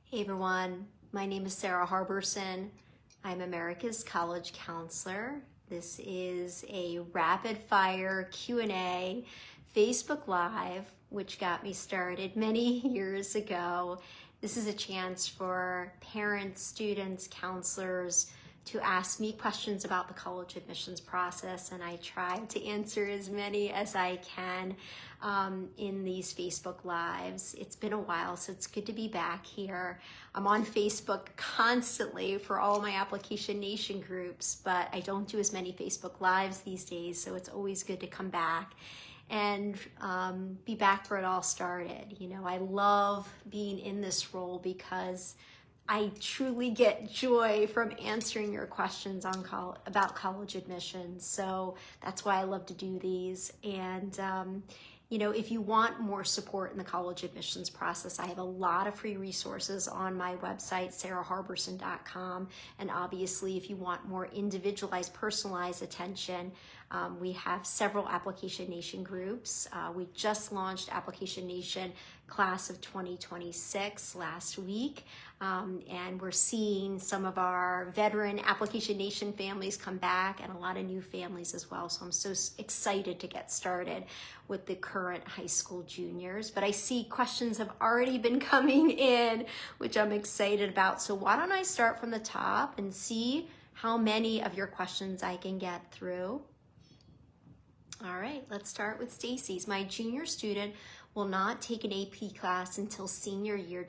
Hey everyone, my name is Sara Harberson. I'm America's College Counselor. This is a rapid fire Q&A Facebook Live, which got me started many years ago. This is a chance for parents, students, counselors to ask me questions about the college admissions process, and I try to answer as many as I can in these Facebook Lives. It's been a while, so it's good to be back here. I'm on Facebook constantly for all my Application Nation groups, but I don't do as many Facebook Lives these days, so it's always good to come back and be back where it all started. You know, I love being in this role because I truly get joy from answering your questions on about college admissions. So that's why I love to do these. And you know, if you want more support in the college admissions process, I have a lot of free resources on my website, saraharberson.com. And obviously, if you want more individualized, personalized attention, we have several Application Nation groups. We just launched Application Nation Class of 2026 last week. And we're seeing some of our veteran Application Nation families come back and a lot of new families as well. So I'm so excited to get started with the current high school juniors. But I see questions have already been coming in, which I'm excited about. So why don't I start from the top and see how many of your questions I can get through. All right, let's start with Stacy's. My junior student will not take an AP class until senior year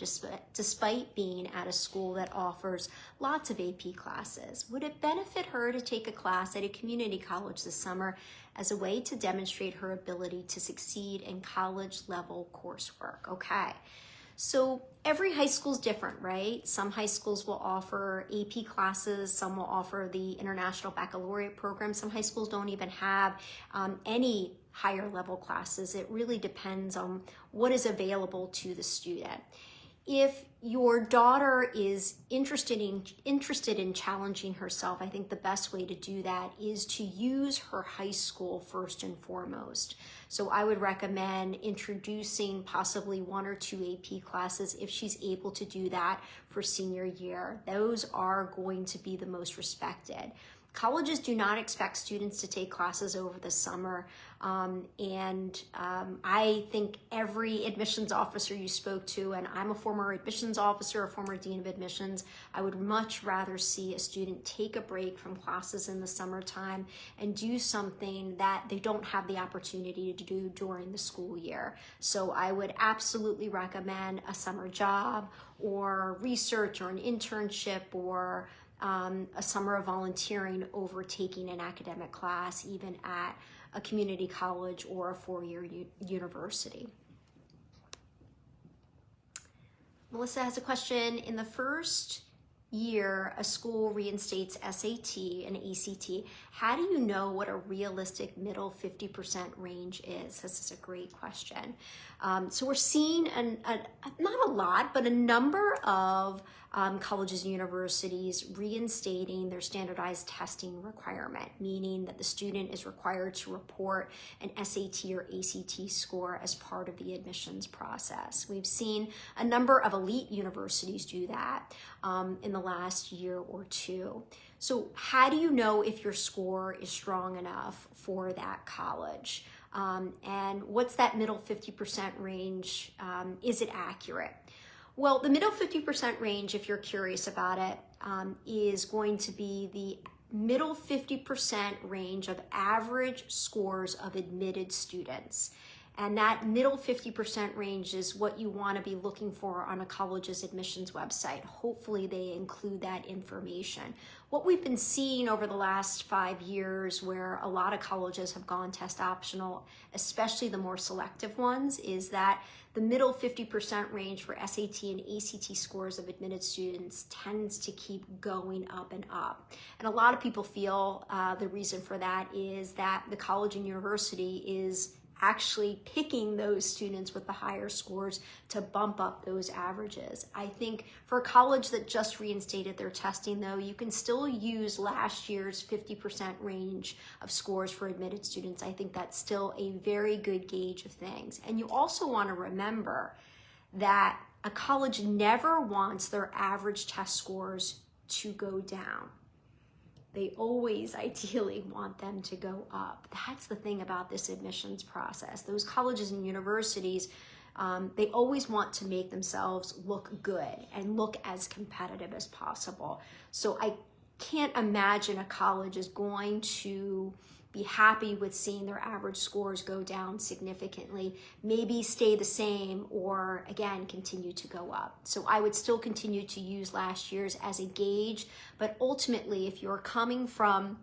despite being at a school that offers lots of AP classes. Would it benefit her to take a class at a community college this summer as a way to demonstrate her ability to succeed in college level coursework? Okay. So every high school is different, right? Some high schools will offer AP classes, some will offer the International Baccalaureate program. Some high schools don't even have any higher level classes. It really depends on what is available to the student. If your daughter is interested in challenging herself, I think the best way to do that is to use her high school first and foremost. So I would recommend introducing possibly one or two AP classes if she's able to do that for senior year. Those are going to be the most respected. Colleges do not expect students to take classes over the summer, and I think every admissions officer you spoke to, and I'm a former admissions officer, a former dean of admissions, I would much rather see a student take a break from classes in the summertime and do something that they don't have the opportunity to do during the school year. So I would absolutely recommend a summer job or research or an internship or a summer of volunteering over taking an academic class, even at a community college or a four-year university. Melissa has a question. In the first year, a school reinstates SAT and ACT. How do you know what a realistic middle 50% range is? This is a great question. So we're seeing not a lot, but a number of colleges and universities reinstating their standardized testing requirement, meaning that the student is required to report an SAT or ACT score as part of the admissions process. We've seen a number of elite universities do that in the last year or two. So how do you know if your score is strong enough for that college? And what's that middle 50% range? Is it accurate? Well, the middle 50% range, if you're curious about it, is going to be the middle 50% range of average scores of admitted students. And that middle 50% range is what you want to be looking for on a college's admissions website. Hopefully they include that information. What we've been seeing over the last 5 years, where a lot of colleges have gone test optional, especially the more selective ones, is that the middle 50% range for SAT and ACT scores of admitted students tends to keep going up and up. And a lot of people feel the reason for that is that the college and university is actually picking those students with the higher scores to bump up those averages. I think for a college that just reinstated their testing, though, you can still use last year's 50% range of scores for admitted students. I think that's still a very good gauge of things. And you also want to remember that a college never wants their average test scores to go down. They always ideally want them to go up. That's the thing about this admissions process. Those colleges and universities, they always want to make themselves look good and look as competitive as possible. So I can't imagine a college is going to be happy with seeing their average scores go down significantly, maybe stay the same, or again, continue to go up. So I would still continue to use last year's as a gauge, but ultimately, if you're coming from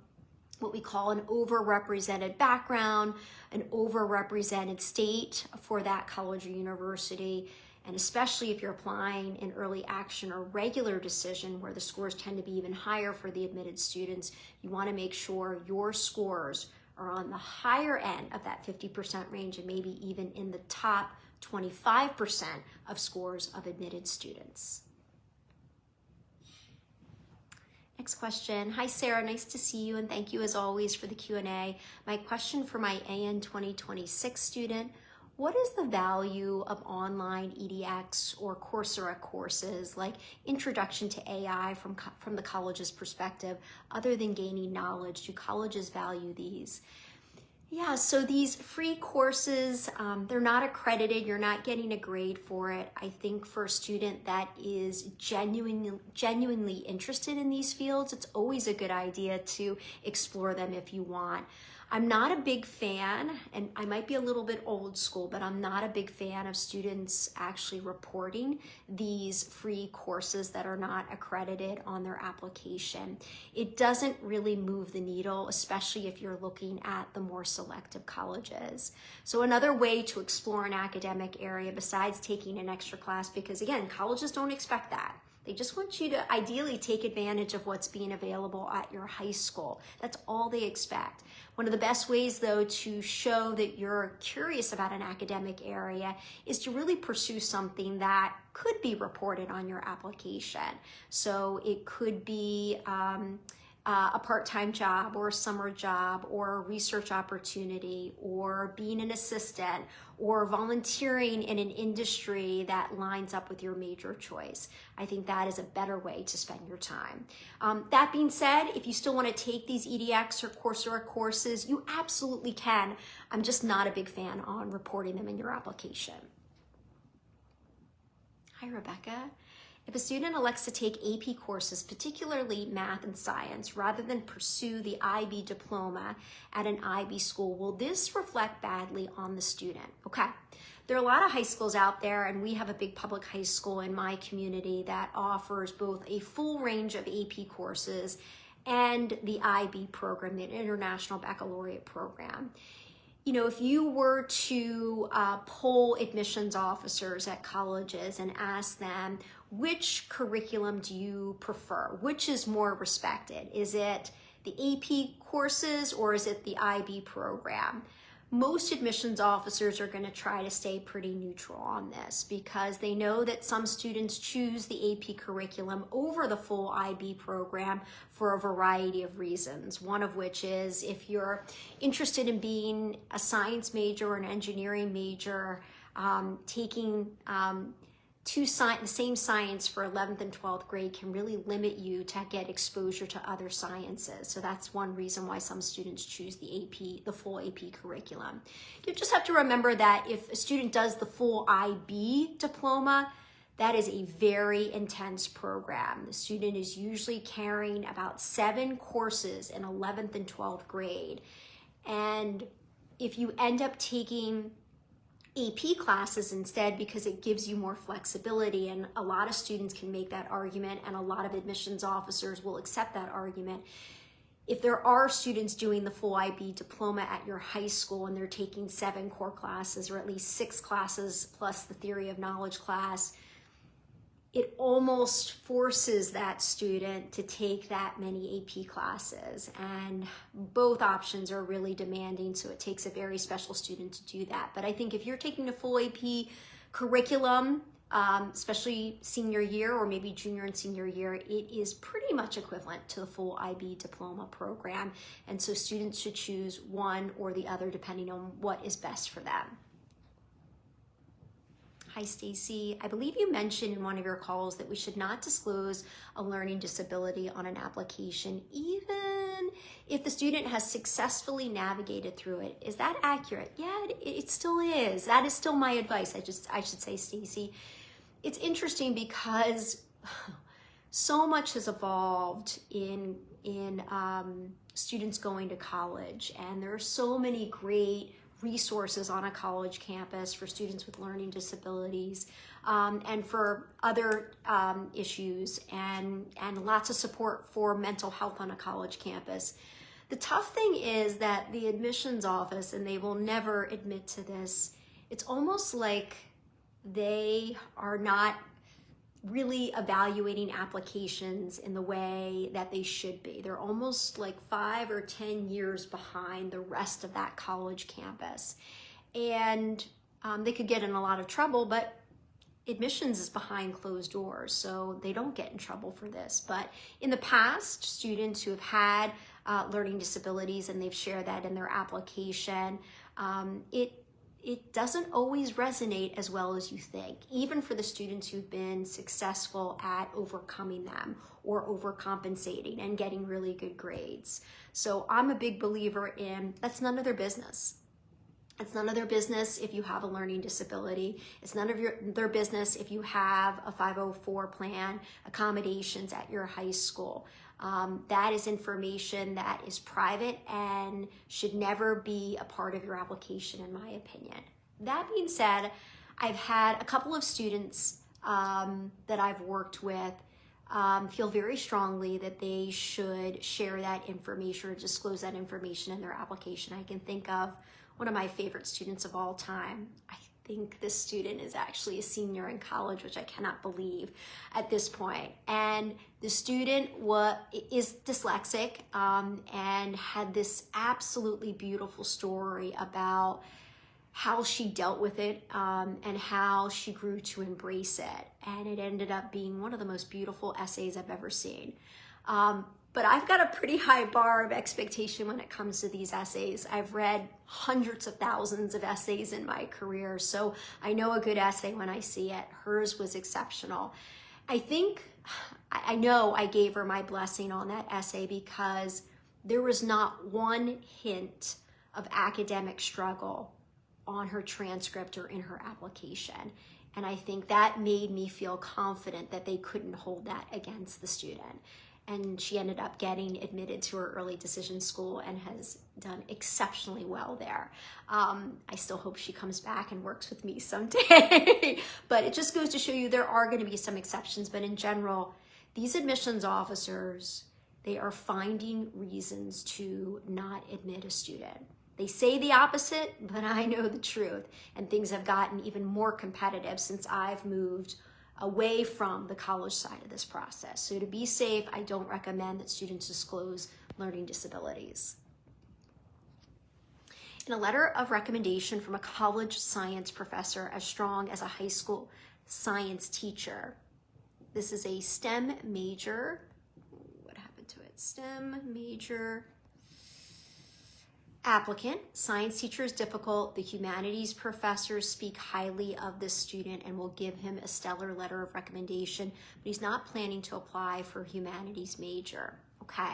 what we call an overrepresented background, an overrepresented state for that college or university, and especially if you're applying in early action or regular decision where the scores tend to be even higher for the admitted students, you want to make sure your scores are on the higher end of that 50% range and maybe even in the top 25% of scores of admitted students. Next question. Hi, Sarah. Nice to see you, and thank you as always for the Q&A. My question for my AN 2026 student: what is the value of online edX or Coursera courses like Introduction to AI from the college's perspective, other than gaining knowledge? Do colleges value these? Yeah, so these free courses, they're not accredited. You're not getting a grade for it. I think for a student that is genuinely interested in these fields, it's always a good idea to explore them if you want. I'm not a big fan, and I might be a little bit old school, but I'm not a big fan of students actually reporting these free courses that are not accredited on their application. It doesn't really move the needle, especially if you're looking at the more selective colleges. So another way to explore an academic area besides taking an extra class, because again, colleges don't expect that. They just want you to ideally take advantage of what's being available at your high school. That's all they expect. One of the best ways, though, to show that you're curious about an academic area is to really pursue something that could be reported on your application. So it could be a part-time job or a summer job or a research opportunity or being an assistant or volunteering in an industry that lines up with your major choice. I think that is a better way to spend your time. That being said, if you still want to take these edX or Coursera courses, you absolutely can. I'm just not a big fan on reporting them in your application. Hi, Rebecca. If a student elects to take AP courses, particularly math and science, rather than pursue the IB diploma at an IB school, will this reflect badly on the student? Okay, there are a lot of high schools out there, and we have a big public high school in my community that offers both a full range of AP courses and the IB program, the International Baccalaureate Program. You know, if you were to poll admissions officers at colleges and ask them, which curriculum do you prefer? Which is more respected? Is it the AP courses or is it the IB program? Most admissions officers are going to try to stay pretty neutral on this because they know that some students choose the AP curriculum over the full IB program for a variety of reasons. One of which is if you're interested in being a science major or an engineering major, taking the same science for 11th and 12th grade can really limit you to get exposure to other sciences. So that's one reason why some students choose the full AP curriculum. You just have to remember that if a student does the full IB diploma, that is a very intense program. The student is usually carrying about 7 courses in 11th and 12th grade. And if you end up taking AP classes instead, because it gives you more flexibility, and a lot of students can make that argument and a lot of admissions officers will accept that argument. If there are students doing the full IB diploma at your high school and they're taking 7 core classes or at least 6 classes plus the theory of knowledge class, it almost forces that student to take that many AP classes, and both options are really demanding, so it takes a very special student to do that. But I think if you're taking a full AP curriculum, especially senior year or maybe junior and senior year, it is pretty much equivalent to the full IB diploma program, and so students should choose one or the other depending on what is best for them. Hi, Stacy. I believe you mentioned in one of your calls that we should not disclose a learning disability on an application, even if the student has successfully navigated through it. Is that accurate? Yeah, it still is. That is still my advice. I should say, Stacy. It's interesting because so much has evolved in students going to college, and there are so many great resources on a college campus for students with learning disabilities and for other issues, and lots of support for mental health on a college campus. The tough thing is that the admissions office, and they will never admit to this, it's almost like they are not really evaluating applications in the way that they should be. They're almost like 5 or 10 years behind the rest of that college campus. And they could get in a lot of trouble, but admissions is behind closed doors, so they don't get in trouble for this. But in the past, students who have had learning disabilities and they've shared that in their application, it doesn't always resonate as well as you think, even for the students who've been successful at overcoming them or overcompensating and getting really good grades. So I'm a big believer in that's none of their business. It's none of their business if you have a learning disability. It's none of their business if you have a 504 plan, accommodations at your high school. That is information that is private and should never be a part of your application, in my opinion. That being said, I've had a couple of students that I've worked with feel very strongly that they should share that information or disclose that information in their application. I can think of one of my favorite students of all time. I think this student is actually a senior in college, which I cannot believe at this point. And the student is dyslexic and had this absolutely beautiful story about how she dealt with it and how she grew to embrace it. And it ended up being one of the most beautiful essays I've ever seen. But I've got a pretty high bar of expectation when it comes to these essays. I've read hundreds of thousands of essays in my career, so I know a good essay when I see it. Hers was exceptional. I know I gave her my blessing on that essay because there was not one hint of academic struggle on her transcript or in her application. And I think that made me feel confident that they couldn't hold that against the student. And she ended up getting admitted to her early decision school and has done exceptionally well there. I still hope she comes back and works with me someday. But it just goes to show you there are going to be some exceptions. But in general, these admissions officers, they are finding reasons to not admit a student. They say the opposite, but I know the truth. And things have gotten even more competitive since I've moved away from the college side of this process. So to be safe, I don't recommend that students disclose learning disabilities. In a letter of recommendation from a college science professor as strong as a high school science teacher, this is a STEM major. What happened to it? STEM major applicant. Science teacher is difficult. The humanities professors speak highly of this student and will give him a stellar letter of recommendation, but he's not planning to apply for a humanities major. Okay.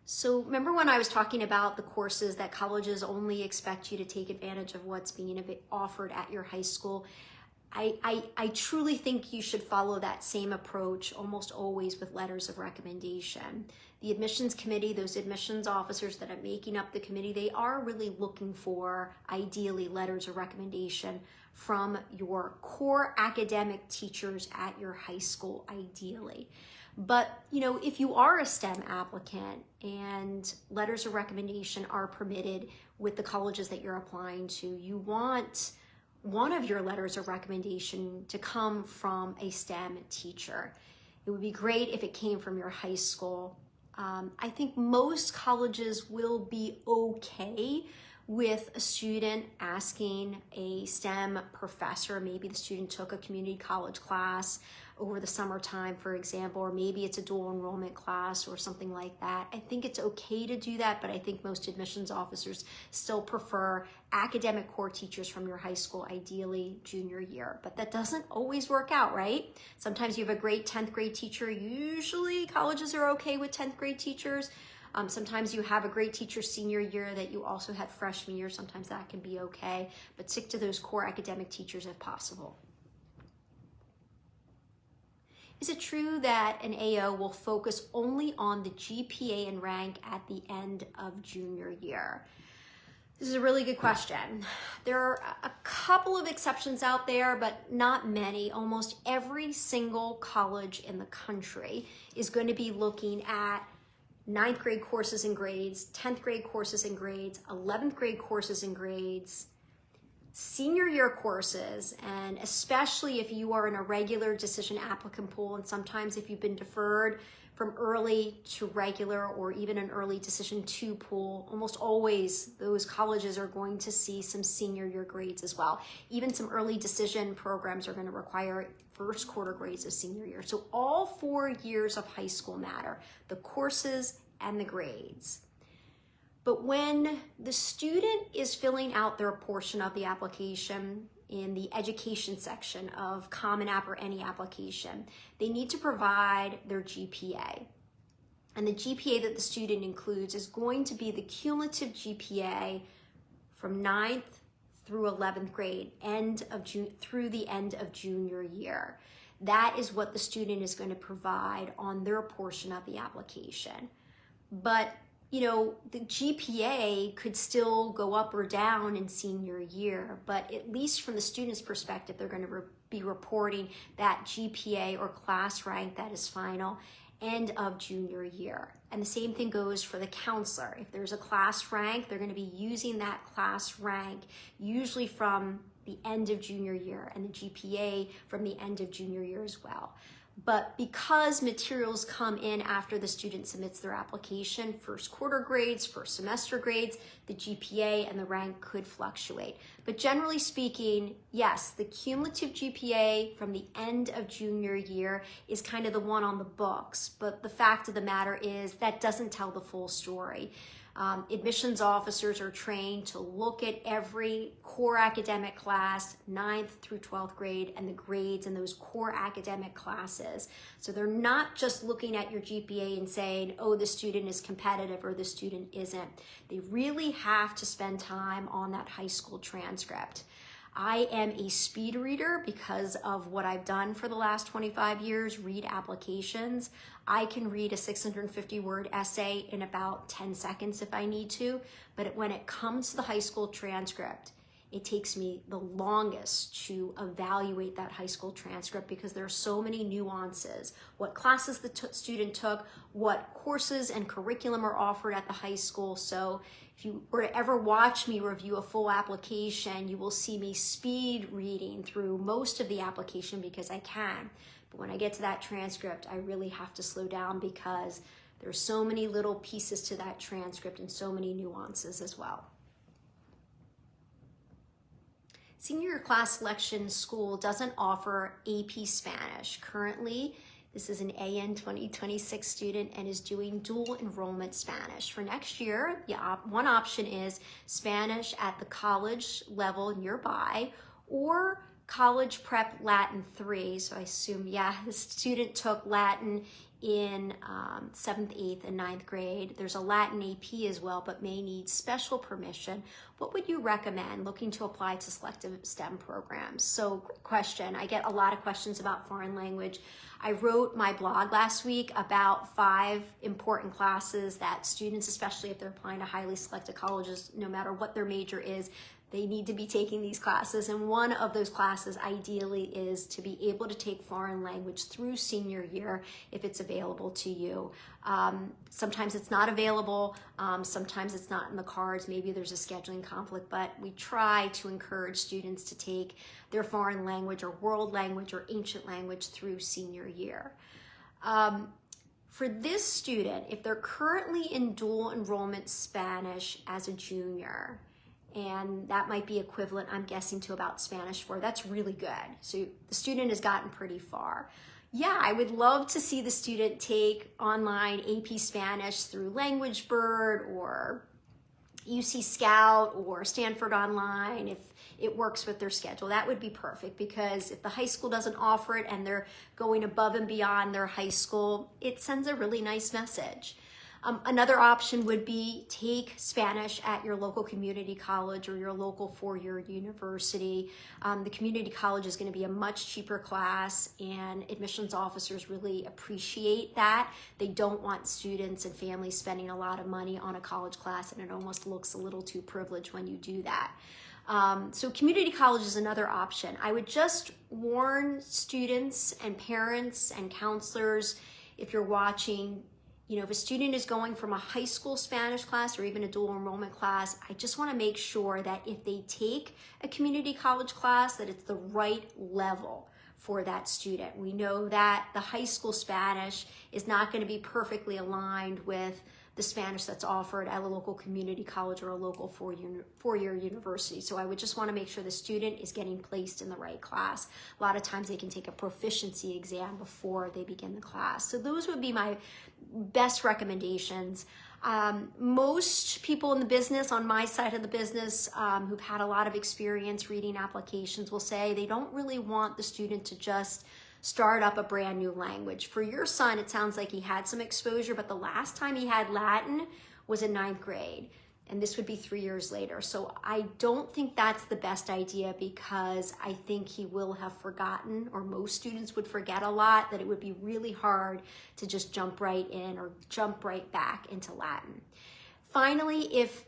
So remember when I was talking about the courses that colleges only expect you to take advantage of what's being offered at your high school? I truly think you should follow that same approach almost always with letters of recommendation. The admissions committee, those admissions officers that are making up the committee, they are really looking for, ideally, letters of recommendation from your core academic teachers at your high school, ideally. But, if you are a STEM applicant and letters of recommendation are permitted with the colleges that you're applying to, you want one of your letters of recommendation to come from a STEM teacher. It would be great if it came from your high school. I think most colleges will be okay with a student asking a STEM professor, maybe the student took a community college class over the summertime, for example, or maybe it's a dual enrollment class or something like that. I think it's okay to do that, but I think most admissions officers still prefer academic core teachers from your high school, ideally junior year. But that doesn't always work out, right? Sometimes you have a great 10th grade teacher. Usually colleges are okay with 10th grade teachers. Sometimes you have a great teacher senior year that you also had freshman year. Sometimes that can be okay, but stick to those core academic teachers if possible. Is it true that an AO will focus only on the GPA and rank at the end of junior year? This is a really good question. There are a couple of exceptions out there, but not many. Almost every single college in the country is going to be looking at 9th grade courses and grades, 10th grade courses and grades, 11th grade courses and grades, senior year courses, and especially if you are in a regular decision applicant pool, and sometimes if you've been deferred from early to regular or even an early decision 2 pool, almost always those colleges are going to see some senior year grades as well. Even some early decision programs are going to require first quarter grades of senior year. So all 4 years of high school matter, the courses and the grades. But when the student is filling out their portion of the application in the education section of Common App or any application, they need to provide their GPA. And the GPA that the student includes is going to be the cumulative GPA from 9th through 11th grade, through the end of junior year. That is what the student is going to provide on their portion of the application. But you know, the GPA could still go up or down in senior year, but at least from the student's perspective, they're going to be reporting that GPA or class rank that is final end of junior year. And the same thing goes for the counselor. If there's a class rank, they're going to be using that class rank usually from the end of junior year, and the GPA from the end of junior year as well. But because materials come in after the student submits their application, first quarter grades, first semester grades, the GPA and the rank could fluctuate. But generally speaking, yes, the cumulative GPA from the end of junior year is kind of the one on the books. But the fact of the matter is that doesn't tell the full story. Admissions officers are trained to look at every core academic class, 9th through 12th grade, and the grades in those core academic classes. So they're not just looking at your GPA and saying, oh, the student is competitive or the student isn't. They really have to spend time on that high school transcript. I am a speed reader because of what I've done for the last 25 years, read applications. I can read a 650-word essay in about 10 seconds if I need to, but when it comes to the high school transcript, it takes me the longest to evaluate that high school transcript because there are so many nuances. What classes the student took, what courses and curriculum are offered at the high school. So if you were to ever watch me review a full application, you will see me speed reading through most of the application because I can. But when I get to that transcript, I really have to slow down because there's so many little pieces to that transcript and so many nuances as well. Senior year class selection school doesn't offer AP Spanish. Currently, this is an AN 2026 student and is doing dual enrollment Spanish. For next year, one option is Spanish at the college level nearby or college prep Latin 3. So I assume, the student took Latin in 7th, 8th, and 9th grade. There's a Latin AP as well, but may need special permission. What would you recommend looking to apply to selective STEM programs? So great question. I get a lot of questions about foreign language. I wrote my blog last week about 5 important classes that students, especially if they're applying to highly selected colleges, no matter what their major is, they need to be taking these classes. And one of those classes ideally is to be able to take foreign language through senior year if it's available to you. Sometimes it's not available, sometimes it's not in the cards, maybe there's a scheduling conflict, but we try to encourage students to take their foreign language or world language or ancient language through senior year. For this student, if they're currently in dual enrollment Spanish as a junior, and that might be equivalent, I'm guessing, to about Spanish 4. That's really good. So the student has gotten pretty far. Yeah, I would love to see the student take online AP Spanish through LanguageBird or UC Scout or Stanford Online if it works with their schedule. That would be perfect, because if the high school doesn't offer it and they're going above and beyond their high school, it sends a really nice message. Another option would be take Spanish at your local community college or your local four-year university. The community college is going to be a much cheaper class, and admissions officers really appreciate that. They don't want students and families spending a lot of money on a college class, and it almost looks a little too privileged when you do that. So community college is another option. I would just warn students and parents and counselors, if you're watching, if a student is going from a high school Spanish class or even a dual enrollment class, I just want to make sure that if they take a community college class, that it's the right level for that student. We know that the high school Spanish is not going to be perfectly aligned with the Spanish that's offered at a local community college or a local four-year university. So I would just want to make sure the student is getting placed in the right class. A lot of times they can take a proficiency exam before they begin the class. So those would be my best recommendations. Most people in the business, on my side of the business, who've had a lot of experience reading applications will say they don't really want the student to just start up a brand new language. For your son, it sounds like he had some exposure, but the last time he had Latin was in 9th grade, and this would be 3 years later. So I don't think that's the best idea, because I think he will have forgotten, or most students would forget a lot, that it would be really hard to just jump right in or jump right back into Latin. Finally, if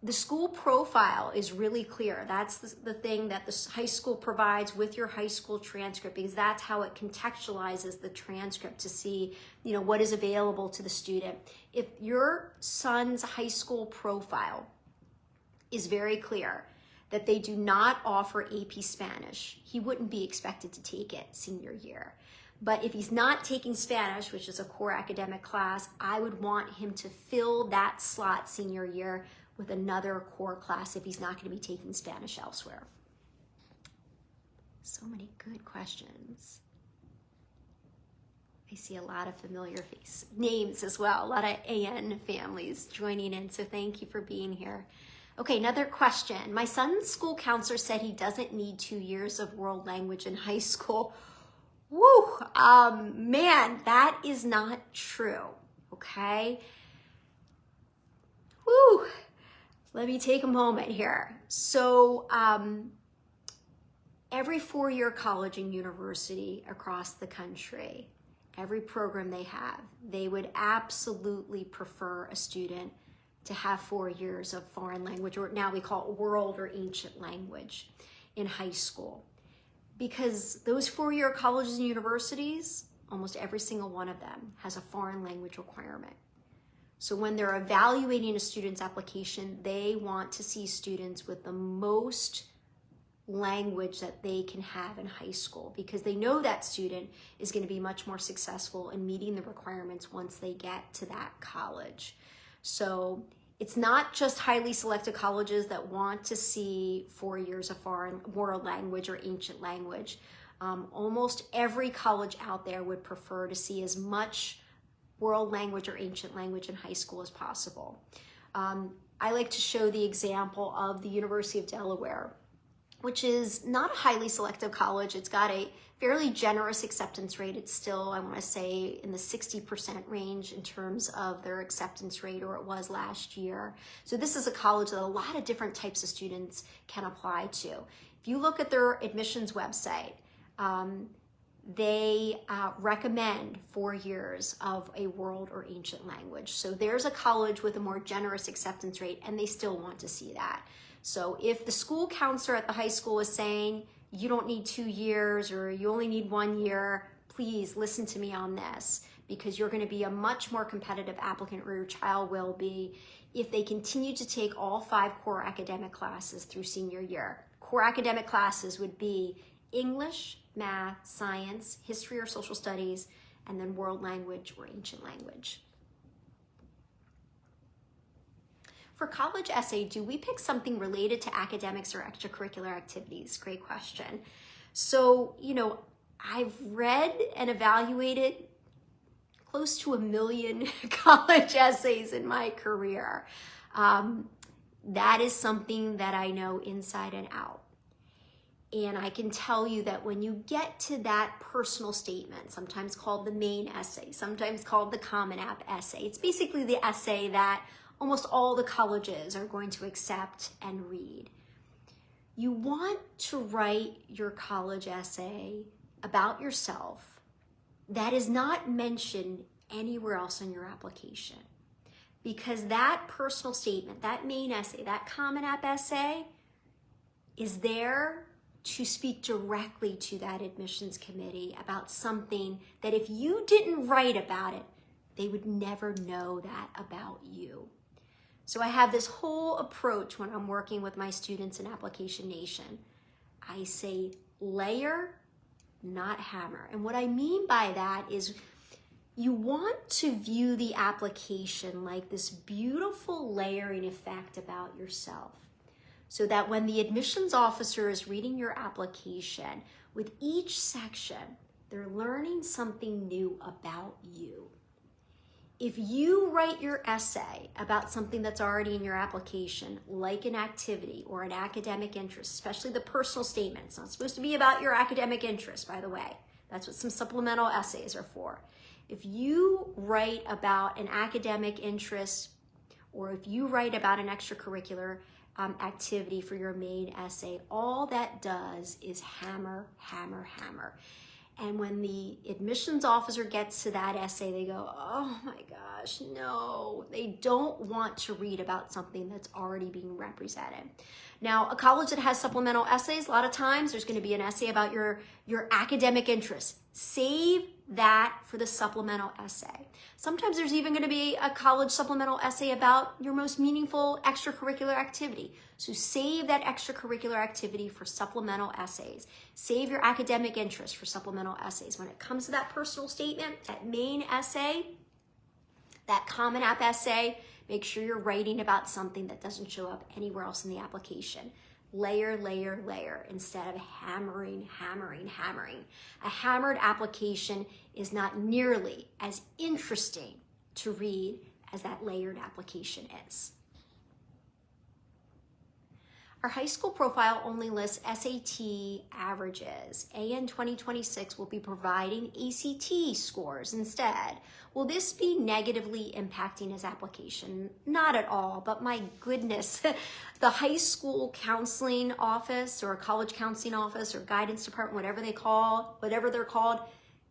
the school profile is really clear, that's the thing that the high school provides with your high school transcript, because that's how it contextualizes the transcript to see, what is available to the student. If your son's high school profile is very clear that they do not offer AP Spanish, he wouldn't be expected to take it senior year. But if he's not taking Spanish, which is a core academic class, I would want him to fill that slot senior year with another core class if he's not going to be taking Spanish elsewhere. So many good questions. I see a lot of familiar names as well, a lot of AN families joining in, so thank you for being here. Okay, another question. My son's school counselor said he doesn't need 2 years of world language in high school. Woo! Man, that is not true, okay? Woo! Let me take a moment here. So every four-year college and university across the country, every program they have, they would absolutely prefer a student to have 4 years of foreign language, or now we call it world or ancient language, in high school. Because those four-year colleges and universities, almost every single one of them has a foreign language requirement. So when they're evaluating a student's application, they want to see students with the most language that they can have in high school, because they know that student is going to be much more successful in meeting the requirements once they get to that college. So it's not just highly selected colleges that want to see 4 years of foreign world language or ancient language. Almost every college out there would prefer to see as much world language or ancient language in high school as possible. I like to show the example of the University of Delaware, which is not a highly selective college. It's got a fairly generous acceptance rate. It's still, I want to say, in the 60% range in terms of their acceptance rate, or it was last year. So this is a college that a lot of different types of students can apply to. If you look at their admissions website, they recommend 4 years of a world or ancient language. So there's a college with a more generous acceptance rate, and they still want to see that. So if the school counselor at the high school is saying, you don't need 2 years or you only need 1 year, please listen to me on this, because you're going to be a much more competitive applicant, or your child will be, if they continue to take all 5 core academic classes through senior year. Core academic classes would be English, math, science, history or social studies, and then world language or ancient language. For college essay, do we pick something related to academics or extracurricular activities? Great question. So, I've read and evaluated close to 1 million college essays in my career. That is something that I know inside and out. And I can tell you that when you get to that personal statement, sometimes called the main essay, sometimes called the Common App essay, it's basically the essay that almost all the colleges are going to accept and read. You want to write your college essay about yourself that is not mentioned anywhere else in your application. Because that personal statement, that main essay, that Common App essay is there to speak directly to that admissions committee about something that if you didn't write about it, they would never know that about you. So I have this whole approach when I'm working with my students in Application Nation. I say layer, not hammer. And what I mean by that is you want to view the application like this beautiful layering effect about yourself, so that when the admissions officer is reading your application, with each section, they're learning something new about you. If you write your essay about something that's already in your application, like an activity or an academic interest, especially the personal statement, it's not supposed to be about your academic interest, by the way. That's what some supplemental essays are for. If you write about an academic interest, or if you write about an extracurricular activity for your main essay, all that does is hammer, hammer, hammer. And when the admissions officer gets to that essay, they go, oh my gosh, no. They don't want to read about something that's already being represented. Now, a college that has supplemental essays, a lot of times there's going to be an essay about your academic interests. Save that for the supplemental essay. Sometimes there's even going to be a college supplemental essay about your most meaningful extracurricular activity. So save that extracurricular activity for supplemental essays. Save your academic interest for supplemental essays. When it comes to that personal statement, that main essay, that Common App essay, make sure you're writing about something that doesn't show up anywhere else in the application. Layer, layer, layer, instead of hammering, hammering, hammering. A hammered application is not nearly as interesting to read as that layered application is. Our high school profile only lists SAT averages. AN 2026 will be providing ACT scores instead. Will this be negatively impacting his application? Not at all, but my goodness, the high school counseling office or college counseling office or guidance department, whatever they're called,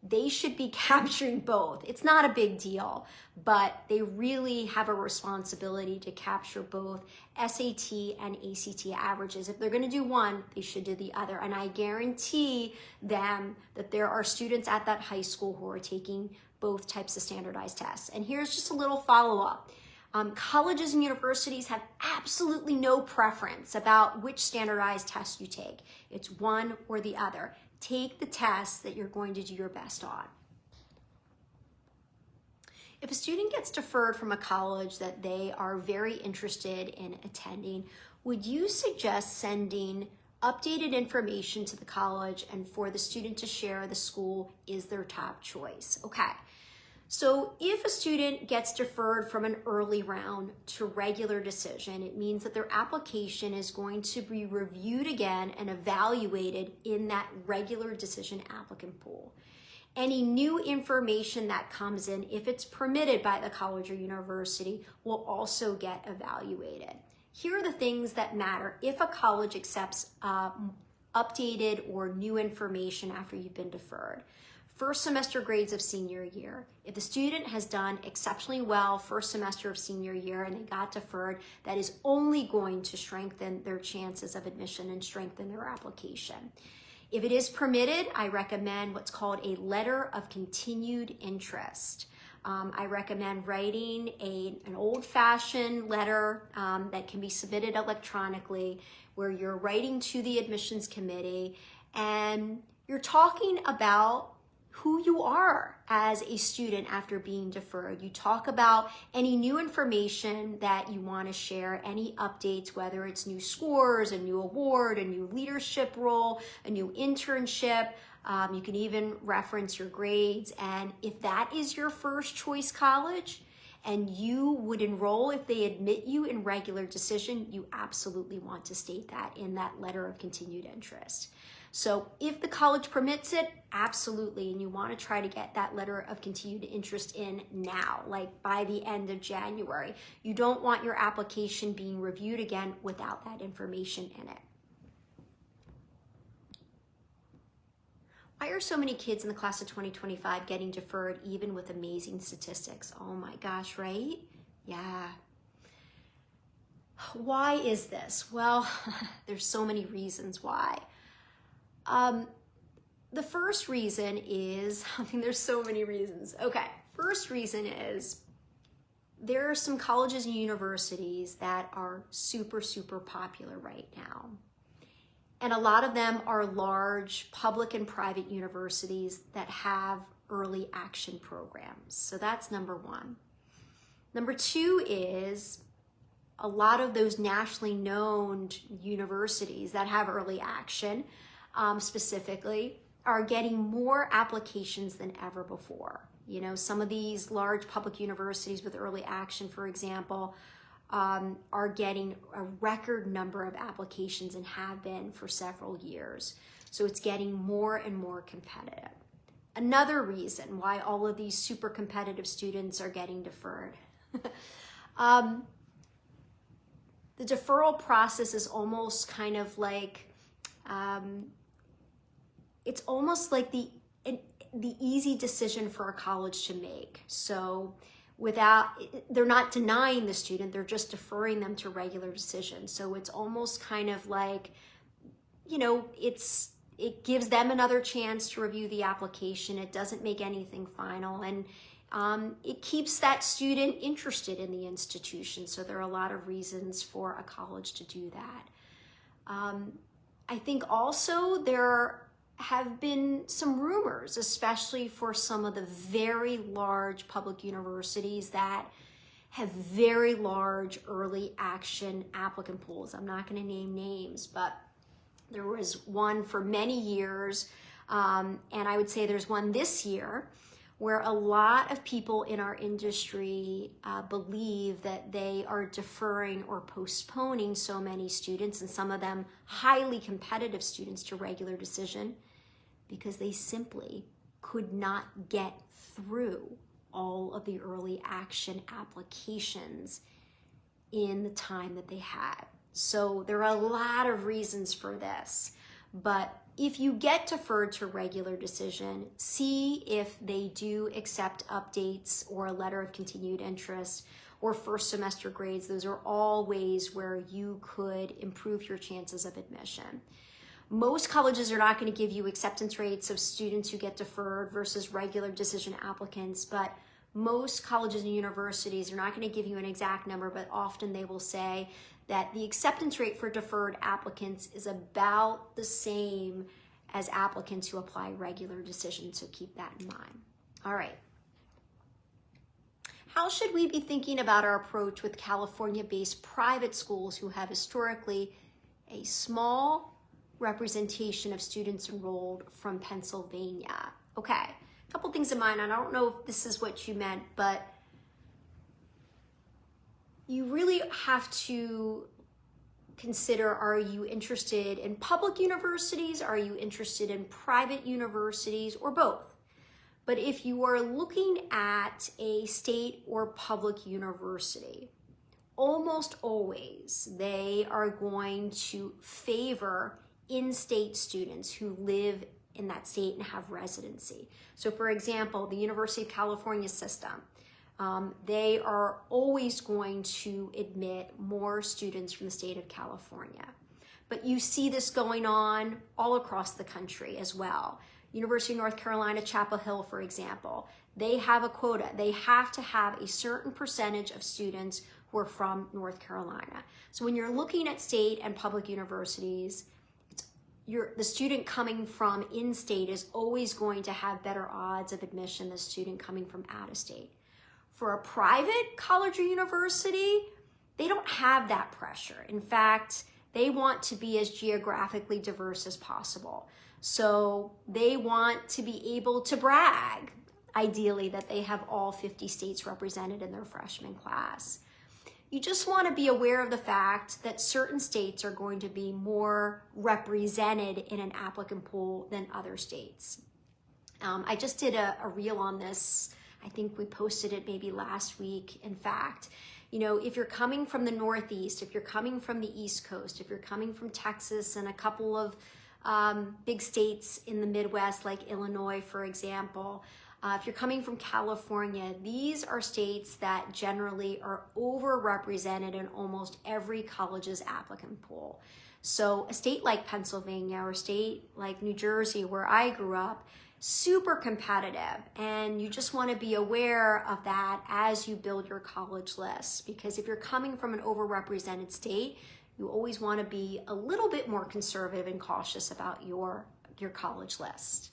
they should be capturing both. It's not a big deal, but they really have a responsibility to capture both SAT and ACT averages. If they're going to do one, they should do the other. And I guarantee them that there are students at that high school who are taking both types of standardized tests. And here's just a little follow-up. Colleges and universities have absolutely no preference about which standardized test you take. It's one or the other. Take the test that you're going to do your best on. If a student gets deferred from a college that they are very interested in attending, would you suggest sending updated information to the college and for the student to share the school is their top choice? Okay. So if a student gets deferred from an early round to regular decision, it means that their application is going to be reviewed again and evaluated in that regular decision applicant pool. Any new information that comes in, if it's permitted by the college or university, will also get evaluated. Here are the things that matter if a college accepts updated or new information after you've been deferred. First semester grades of senior year. If the student has done exceptionally well first semester of senior year and they got deferred, that is only going to strengthen their chances of admission and strengthen their application. If it is permitted, I recommend what's called a letter of continued interest. I recommend writing an old-fashioned letter that can be submitted electronically, where you're writing to the admissions committee and you're talking about who you are as a student after being deferred. You talk about any new information that you want to share, any updates, whether it's new scores, a new award, a new leadership role, a new internship. You can even reference your grades. And if that is your first choice college and you would enroll if they admit you in regular decision, you absolutely want to state that in that letter of continued interest. So if the college permits it, absolutely, and you want to try to get that letter of continued interest in now, like by the end of January. You don't want your application being reviewed again without that information in it. Why are so many kids in the class of 2025 getting deferred even with amazing statistics? Oh my gosh, right? Yeah. Why is this? Well, there's so many reasons why. The first reason is, there's so many reasons. Okay, first reason is there are some colleges and universities that are super, super popular right now. And a lot of them are large public and private universities that have early action programs. So that's number one. Number two is a lot of those nationally known universities that have early action specifically are getting more applications than ever before. You know, some of these large public universities with early action, for example, are getting a record number of applications and have been for several years. So it's getting more and more competitive. Another reason why all of these super competitive students are getting deferred. The deferral process is almost kind of like, it's almost like the easy decision for a college to make. So they're not denying the student, they're just deferring them to regular decision. So it's almost kind of like, you know, it gives them another chance to review the application. It doesn't make anything final, and it keeps that student interested in the institution. So there are a lot of reasons for a college to do that. I think also there have been some rumors, especially for some of the very large public universities that have very large early action applicant pools. I'm not going to name names, but there was one for many years, and I would say there's one this year, where a lot of people in our industry believe that they are deferring or postponing so many students, and some of them highly competitive students, to regular decision because they simply could not get through all of the early action applications in the time that they had. So there are a lot of reasons for this, but if you get deferred to regular decision, see if they do accept updates or a letter of continued interest or first semester grades. Those are all ways where you could improve your chances of admission. Most colleges are not going to give you acceptance rates of students who get deferred versus regular decision applicants, but most colleges and universities are not going to give you an exact number, but often they will say that the acceptance rate for deferred applicants is about the same as applicants who apply regular decision, so keep that in mind. All right. How should we be thinking about our approach with California-based private schools who have historically a small representation of students enrolled from Pennsylvania? Okay, a couple things in mind. I don't know if this is what you meant, but you really have to consider, are you interested in public universities? Are you interested in private universities, or both? But if you are looking at a state or public university, almost always they are going to favor in-state students who live in that state and have residency. So for example, the University of California system, they are always going to admit more students from the state of California. But you see this going on all across the country as well. University of North Carolina, Chapel Hill, for example, they have a quota. They have to have a certain percentage of students who are from North Carolina. So when you're looking at state and public universities, it's the student coming from in-state is always going to have better odds of admission than the student coming from out-of-state. For a private college or university, they don't have that pressure. In fact, they want to be as geographically diverse as possible. So they want to be able to brag, ideally, that they have all 50 states represented in their freshman class. You just want to be aware of the fact that certain states are going to be more represented in an applicant pool than other states. I just did a reel on this. I think we posted it maybe last week. In fact, you know, if you're coming from the Northeast, if you're coming from the East Coast, if you're coming from Texas and a couple of big states in the Midwest, like Illinois, for example, if you're coming from California, these are states that generally are overrepresented in almost every college's applicant pool. So a state like Pennsylvania or a state like New Jersey, where I grew up, super competitive, and you just want to be aware of that as you build your college list, because if you're coming from an overrepresented state, you always want to be a little bit more conservative and cautious about your college list.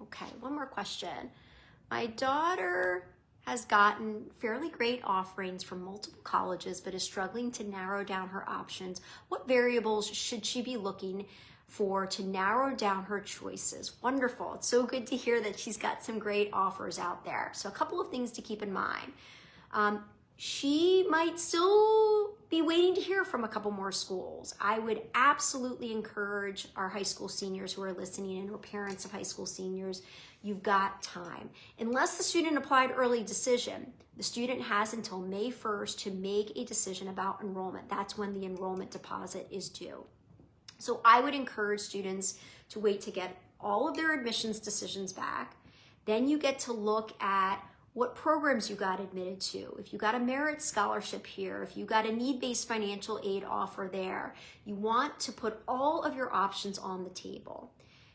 Okay, one more question. My daughter has gotten fairly great offerings from multiple colleges, but is struggling to narrow down her options. What variables should she be looking for to narrow down her choices? Wonderful. It's so good to hear that she's got some great offers out there. So a couple of things to keep in mind. She might still be waiting to hear from a couple more schools. I would absolutely encourage our high school seniors who are listening and who are parents of high school seniors, you've got time. Unless the student applied early decision, the student has until May 1st to make a decision about enrollment. That's when the enrollment deposit is due. So I would encourage students to wait to get all of their admissions decisions back. Then you get to look at what programs you got admitted to. If you got a merit scholarship here, if you got a need-based financial aid offer there, you want to put all of your options on the table.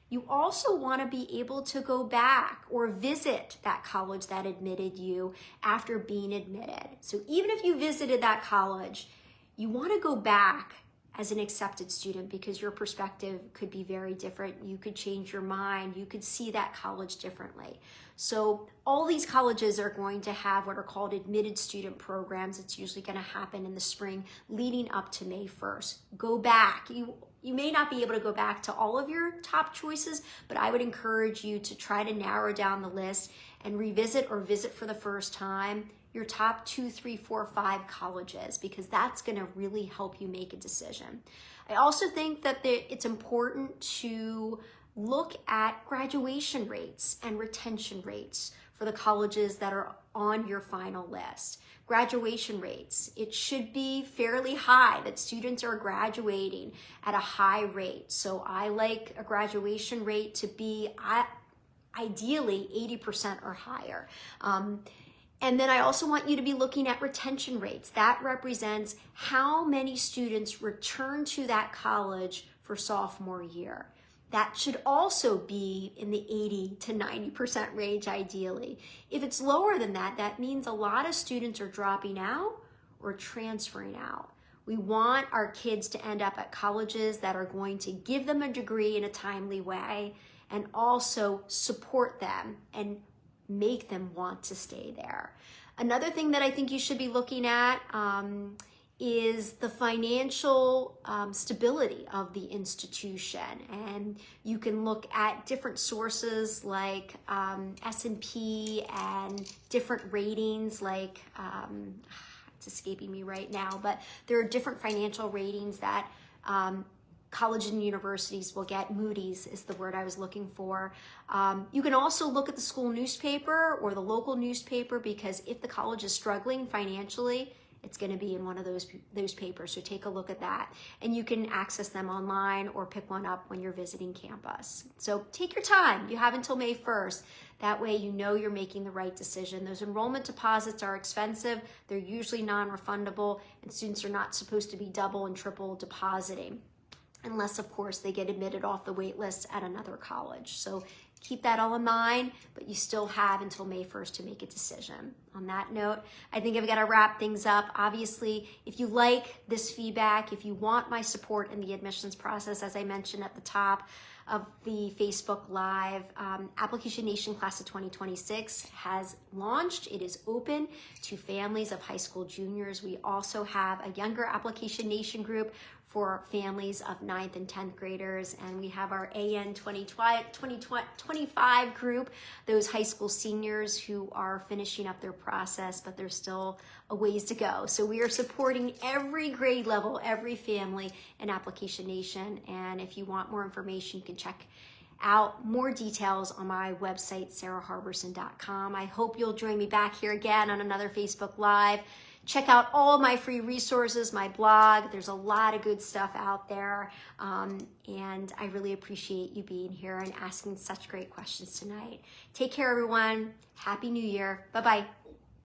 You also want to be able to go back or visit that college that admitted you after being admitted. So even if you visited that college, you want to go back as an accepted student because your perspective could be very different. You could change your mind. You could see that college differently. So all these colleges are going to have what are called admitted student programs. It's usually going to happen in the spring leading up to May 1st. Go back. You may not be able to go back to all of your top choices, but I would encourage you to try to narrow down the list and revisit or visit for the first time your top 2, 3, 4, 5 colleges, because that's going to really help you make a decision. I also think that it's important to look at graduation rates and retention rates for the colleges that are on your final list. Graduation rates, it should be fairly high, that students are graduating at a high rate. So I like a graduation rate to be ideally 80% or higher. And then I also want you to be looking at retention rates. That represents how many students return to that college for sophomore year. That should also be in the 80 to 90% range ideally. If it's lower than that, that means a lot of students are dropping out or transferring out. We want our kids to end up at colleges that are going to give them a degree in a timely way and also support them and make them want to stay there. Another thing that I think you should be looking at is the financial stability of the institution. And you can look at different sources like S&P and different ratings like, it's escaping me right now, but there are different financial ratings that colleges and universities will get. Moody's is the word I was looking for. You can also look at the school newspaper or the local newspaper, because if the college is struggling financially, it's going to be in one of those papers. So take a look at that. And you can access them online or pick one up when you're visiting campus. So take your time. You have until May 1st. That way you know you're making the right decision. Those enrollment deposits are expensive. They're usually non-refundable, and students are not supposed to be double and triple depositing, unless, of course, they get admitted off the wait list at another college. So keep that all in mind, but you still have until May 1st to make a decision. On that note, I think I've got to wrap things up. Obviously, if you like this feedback, if you want my support in the admissions process, as I mentioned at the top of the Facebook Live, Application Nation Class of 2026 has launched. It is open to families of high school juniors. We also have a younger Application Nation group for families of 9th and 10th graders, and we have our AN 2025 group, those high school seniors who are finishing up their process, but there's still a ways to go. So we are supporting every grade level, every family in Application Nation, and if you want more information, you can check out more details on my website, saraharberson.com. I hope you'll join me back here again on another Facebook Live. Check out all my free resources, my blog. There's a lot of good stuff out there. And I really appreciate you being here and asking such great questions tonight. Take care, everyone. Happy New Year. Bye-bye.